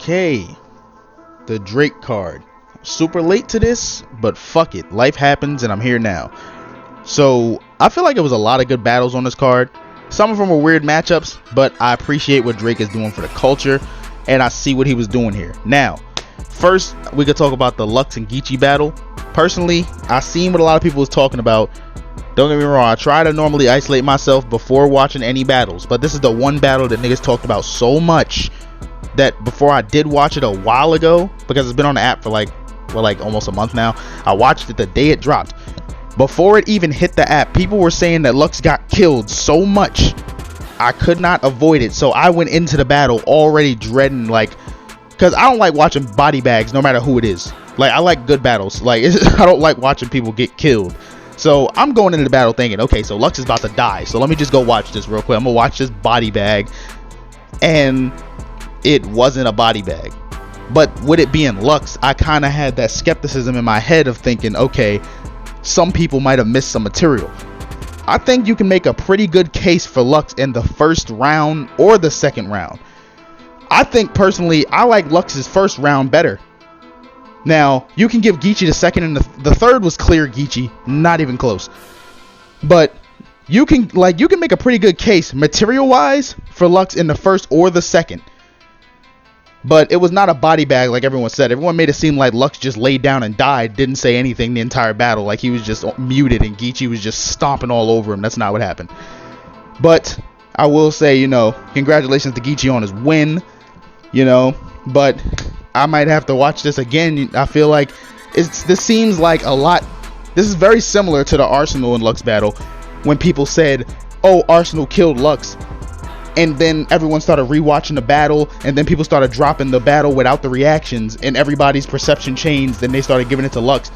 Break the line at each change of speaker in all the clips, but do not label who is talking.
Okay, the Drake card. Super late to this, but fuck it. Life happens and I'm here now. So, I feel like it was a lot of good battles on this card. Some of them were weird matchups, but I appreciate what Drake is doing for the culture, and I see what he was doing here. Now, first, we could talk about the Lux and Geechee Battle. Personally, I seen what a lot of people was talking about. Don't get me wrong, I try to normally isolate myself before watching any battles, but this is the one battle that niggas talked about so much that before I did watch it a while ago, because it's been on the app for like almost a month now. I watched it the day it dropped. Before it even hit the app, people were saying that Lux got killed so much I could not avoid it. So I went into the battle already dreading, like, because I don't like watching body bags no matter who it is. Like, I like good battles. Like, I don't like watching people get killed. So I'm going into the battle thinking, okay, so Lux is about to die, so let me just go watch this real quick. I'm gonna watch this body bag. And it wasn't a body bag. But with it being Lux, I kind of had that skepticism in my head of thinking, okay, some people might have missed some material. I think you can make a pretty good case for Lux in the first round or the second round. I think personally, I like Lux's first round better. Now, you can give Geechi the second, and the third was clear Geechi, not even close. But you can make a pretty good case material wise for Lux in the first or the second. But it was not a body bag like everyone said. Everyone made it seem like Lux just laid down and died, didn't say anything the entire battle, like he was just muted and Geechi was just stomping all over him. That's not what happened. But I will say, congratulations to Geechi on his win, but I might have to watch this again. I feel like this seems like a lot. This is very similar to the Arsenal and Lux battle when people said, oh, Arsenal killed Lux. And then everyone started rewatching the battle, and then people started dropping the battle without the reactions, and everybody's perception changed. Then they started giving it to Lux,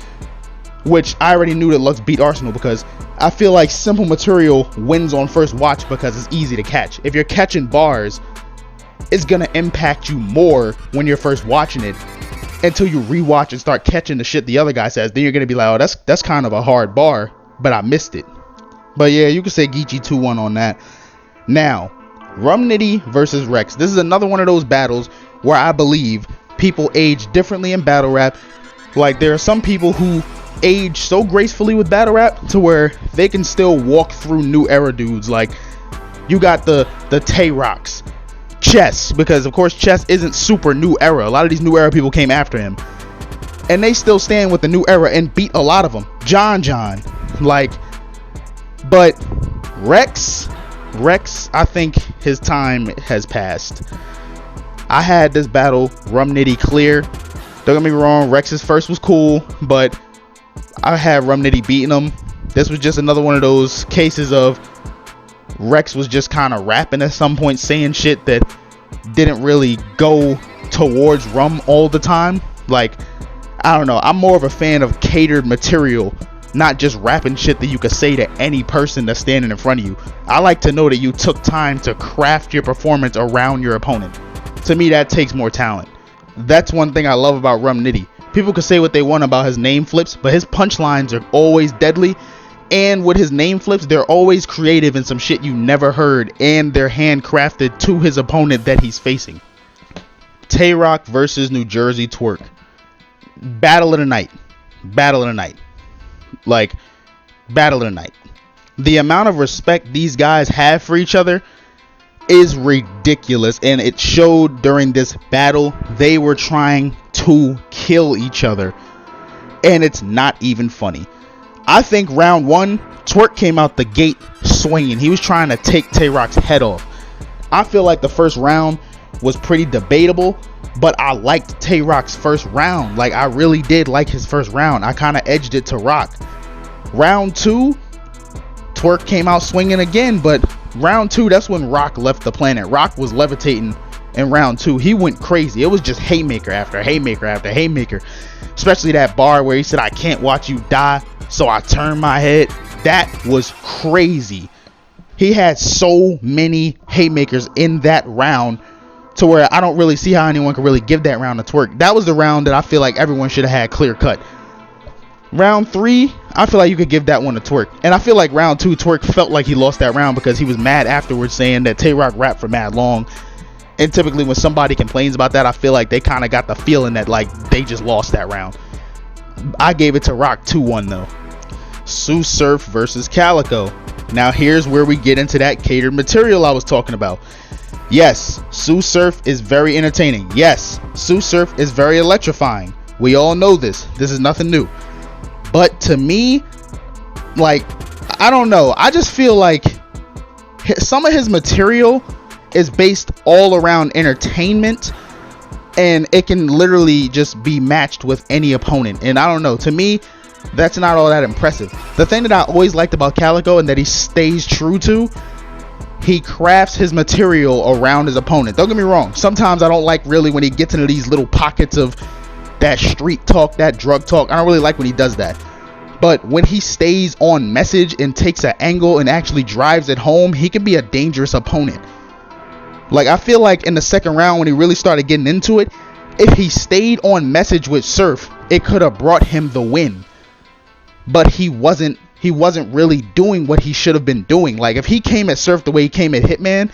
which I already knew that Lux beat Arsenal, because I feel like simple material wins on first watch because it's easy to catch. If you're catching bars, it's gonna impact you more when you're first watching it until you rewatch and start catching the shit the other guy says. Then you're gonna be like, oh, that's kind of a hard bar, but I missed it. But yeah, you could say Geechi 2-1 on that. Now, Romnidy versus Rex. This is another one of those battles where I believe people age differently in battle rap. Like, there are some people who age so gracefully with battle rap to where they can still walk through new era dudes. Like, you got the Tworks, Chess, because of course Chess isn't super new era. A lot of these new era people came after him, and they still stand with the new era and beat a lot of them. John, like, but Rex, I think his time has passed. I had this battle Romnidy clear. Don't get me wrong, Rex's first was cool, but I had Romnidy beating him. This was just another one of those cases of Rex was just kind of rapping at some point, saying shit that didn't really go towards Rum all the time. Like, I don't know, I'm more of a fan of catered material, not just rapping shit that you could say to any person that's standing in front of you. I like to know that you took time to craft your performance around your opponent. To me, that takes more talent. That's one thing I love about Romnidy. People could say what they want about his name flips, but his punchlines are always deadly. And with his name flips, they're always creative in some shit you never heard, and they're handcrafted to his opponent that he's facing. Twork versus New Jersey Twork. Battle of the night. Like, battle of the night. The amount of respect these guys have for each other is ridiculous, and it showed during this battle. They were trying to kill each other, and it's not even funny. I think round one, Twork came out the gate swinging. He was trying to take Twork's head off. I feel like the first round was pretty debatable, but I liked Twork's first round. Like, I really did like his first round. I kind of edged it to Rock. Round two, Twork came out swinging again, but round two, that's when Rock left the planet. Rock was levitating in round two. He went crazy. It was just haymaker after haymaker after haymaker. Especially that bar where he said, I can't watch you die, so I turn my head. That was crazy. He had so many haymakers in that round to where I don't really see how anyone could really give that round to Twork. That was the round that I feel like everyone should have had clear cut. Round three, I feel like you could give that one to Twork. And I feel like round two, Twork felt like he lost that round because he was mad afterwards, saying that Twork rapped for mad long. And typically when somebody complains about that, I feel like they kind of got the feeling that like they just lost that round. I gave it to Rock 2-1 though. Sue Surf versus Calico. Now here's where we get into that catered material I was talking about. Yes, Sue Surf is very entertaining. Yes, Sue Surf is very electrifying. We all know this. This is nothing new. But to me, like, I don't know. I just feel like some of his material is based all around entertainment, and it can literally just be matched with any opponent. And I don't know. To me, that's not all that impressive. The thing that I always liked about Calico and that he stays true to, he crafts his material around his opponent. Don't get me wrong. Sometimes I don't like really when he gets into these little pockets of that street talk, that drug talk. I don't really like when he does that. But when he stays on message and takes an angle and actually drives it home, he can be a dangerous opponent. Like, I feel like in the second round when he really started getting into it, if he stayed on message with Surf, it could have brought him the win. But he wasn't really doing what he should have been doing. Like, if he came at Surf the way he came at Hitman,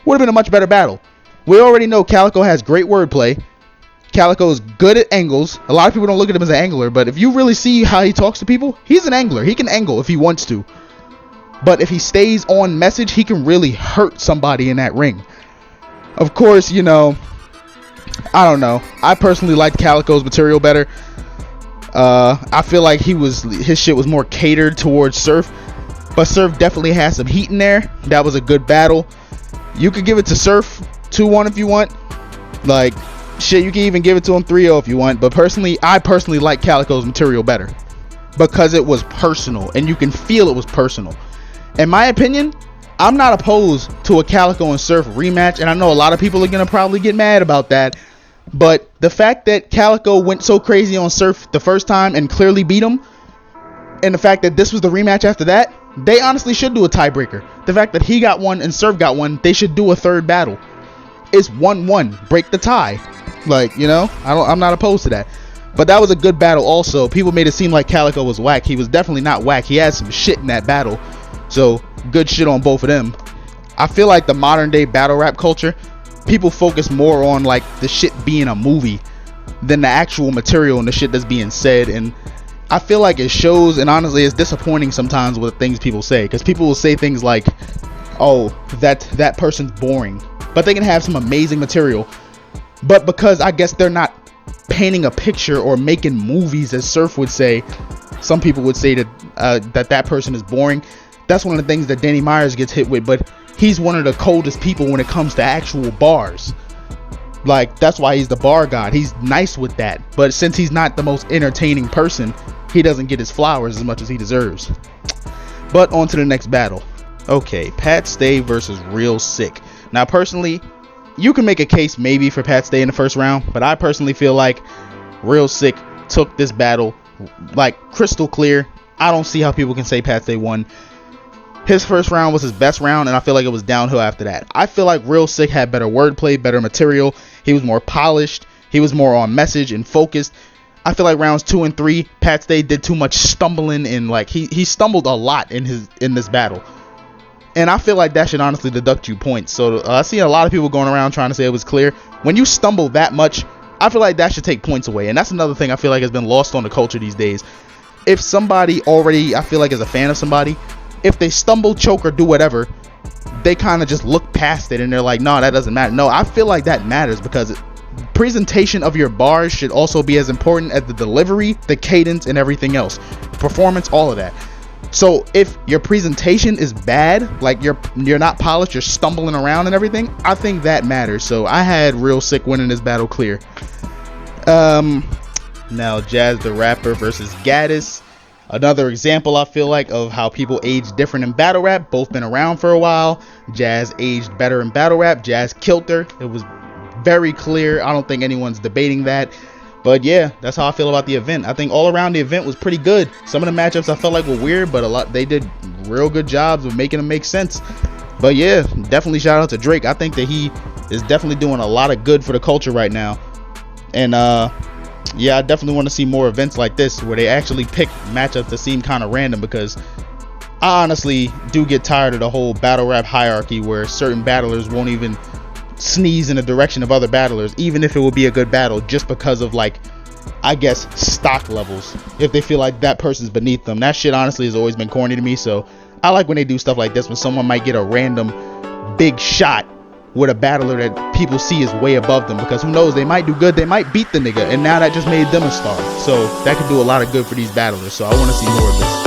would have been a much better battle. We already know Calico has great wordplay. Calico is good at angles. A lot of people don't look at him as an angler, but if you really see how he talks to people, he's an angler. He can angle if he wants to. But if he stays on message, he can really hurt somebody in that ring. Of course, you know, I don't know. I personally liked Calico's material better. I feel like his shit was more catered towards Surf, but Surf definitely has some heat in there. That was a good battle. You could give it to Surf 2-1 if you want. Like, shit, you can even give it to him 3-0 if you want. But I personally like Calico's material better because it was personal, and you can feel it was personal. In my opinion, I'm not opposed to a Calico and Surf rematch, and I know a lot of people are gonna probably get mad about that. But the fact that Calico went so crazy on Surf the first time and clearly beat him, and the fact that this was the rematch after that, they honestly should do a tiebreaker. The fact that he got one and Surf got one, they should do a third battle. It's 1-1. Break the tie. Like, you know, I'm not opposed to that. But that was a good battle also. People made it seem like Calico was whack. He was definitely not whack. He had some shit in that battle. So, good shit on both of them. I feel like the modern day battle rap culture, people focus more on like the shit being a movie than the actual material and the shit that's being said. And I feel like it shows, and honestly it's disappointing sometimes with things people say, because people will say things like, oh, that person's boring, but they can have some amazing material. But because I guess they're not painting a picture or making movies, as Surf would say, some people would say that that person is boring. That's one of the things that Danny Myers gets hit with, but he's one of the coldest people when it comes to actual bars. Like, that's why he's the bar god. He's nice with that. But since he's not the most entertaining person, he doesn't get his flowers as much as he deserves. But on to the next battle. Okay, Pat Stay versus Real Sick. Now, personally, you can make a case maybe for Pat Stay in the first round, but I personally feel like Real Sick took this battle like crystal clear. I don't see how people can say Pat Stay won. His first round was his best round, and I feel like it was downhill after that. I feel like Real Sick had better wordplay, better material. He was more polished. He was more on message and focused. I feel like rounds 2 and 3, Pat Stay did too much stumbling, and like he stumbled a lot in this battle. And I feel like that should honestly deduct you points. So I see a lot of people going around trying to say it was clear. When you stumble that much, I feel like that should take points away. And that's another thing I feel like has been lost on the culture these days. If somebody already, I feel like, is a fan of somebody, if they stumble, choke, or do whatever, they kind of just look past it and they're like, no, that doesn't matter. No, I feel like that matters, because presentation of your bars should also be as important as the delivery, the cadence, and everything else. Performance, all of that. So if your presentation is bad, like you're not polished, you're stumbling around and everything, I think that matters. So I had Real Sick winning this battle clear. Now Jazz the Rapper versus Gaddis. Another example, I feel like, of how people age different in battle rap. Both been around for a while. Jazz aged better in battle rap. Jazz killed her. It was very clear. I don't think anyone's debating that. But yeah, that's how I feel about the event. I think all around the event was pretty good. Some of the matchups I felt like were weird, but they did real good jobs of making them make sense. But yeah, definitely shout out to Drake. I think that he is definitely doing a lot of good for the culture right now. And yeah, I definitely want to see more events like this where they actually pick matchups that seem kind of random, because I honestly do get tired of the whole battle rap hierarchy where certain battlers won't even sneeze in the direction of other battlers, even if it would be a good battle, just because of, like, I guess, stock levels. If they feel like that person's beneath them. That shit honestly has always been corny to me. So I like when they do stuff like this, when someone might get a random big shot with a battler that people see is way above them, because who knows, they might do good, they might beat the nigga, and now that just made them a star. So that could do a lot of good for these battlers. So I want to see more of this.